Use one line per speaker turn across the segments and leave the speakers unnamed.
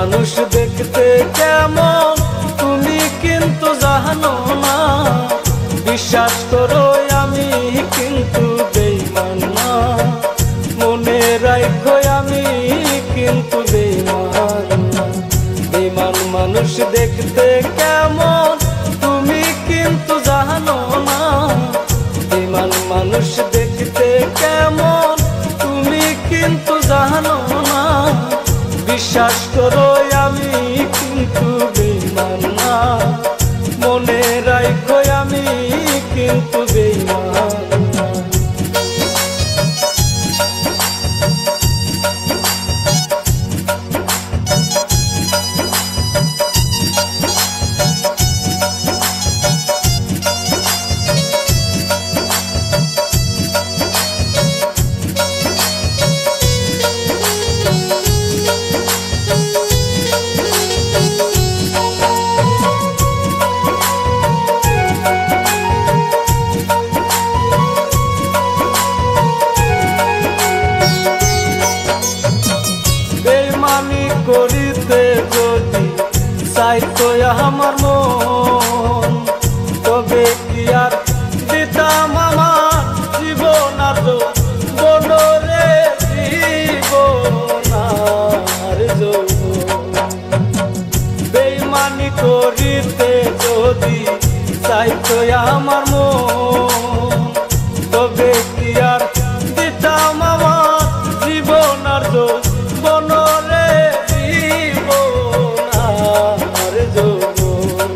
মানুষ দেখতে কেমন তুমি কিন্তু জানো না, বিশ্বাস করো আমি কিন্তু বেঈমান না, মনে রাখো আমি কিন্তু বেঈমান না। বেঈমান মানুষ দেখতে কেমন তুমি কিন্তু জানো না, বেঈমান মানুষ দেখতে কেমন তুমি কিন্তু জানো না, বিশ্বাস করো আমি কিন্তু বেঈমান না, মনে রাখো আমি কিন্তু বেঈমান না। বেঈমানি করিতে যদি চাইতো আমার মন, তবে কি আর দিতাম আমার জীবন আর বনরে জীবন আর যৌবন। বেঈমানি করিতে যদি চাইতো আমার মন, তবে কি আর দিতাম আমার জীবন আর বনরে জীবন আর যৌবন।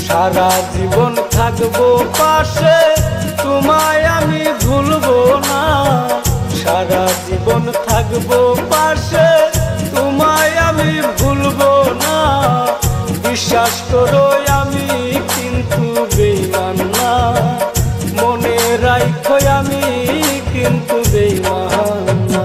সারা জীবন থাকবো পাশে তোমায় আমি ভুলবো না, সারা জীবন থাকবো পাশে তোমায় আমি ভুলবো না, বিশ্বাস করো আমি কিন্তু বেঈমান না, মনে রাখো আমি কিন্তু বেঈমান না।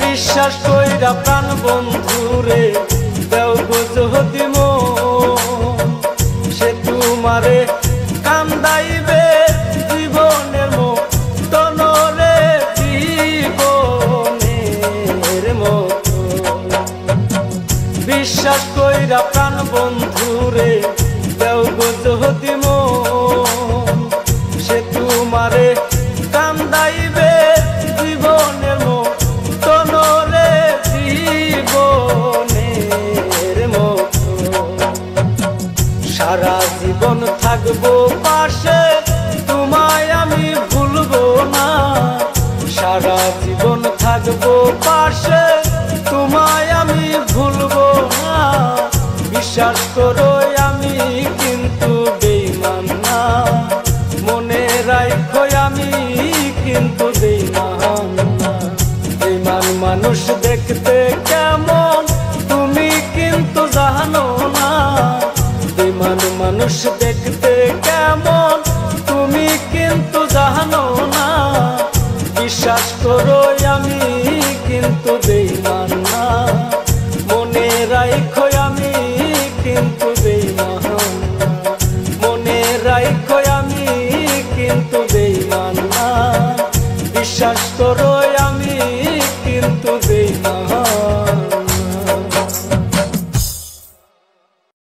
বিশ্বাস কইরা প্রাণ বন্ধুরে দেও গো যদি মন, সে তোমারে কান্দাইবে জীবনের মতনরে জীবনের মতো। বিশ্বাস কইরা প্রাণ বন্ধুরে দেও গো যদি মন, সে তোমারে কান্দাইবে জীবনের মতনরে জীবনের মতো। সারা জীবন থাকবো পাশে তোমায় আমি ভুলবো না, সারা জীবন থাকবো পাশে তোমায় আমি ভুলবো না, বিশ্বাস করো আমি কিন্তু বেঈমান না, মনে রাখো আমি কিন্তু বেঈমান না। বেঈমান মানুষ দেখতে কেমন তুমি কিন্তু জানো না, বেঈমান মানুষ দেখতে কেমন তুমি কিন্তু জানো না, বিশ্বাস করো আমি কিন্তু বেঈমান না, মনে রাখো আমি কিন্তু বেঈমান না, মনে রাখো আমি কিন্তু বেঈমান না, বিশ্বাস করো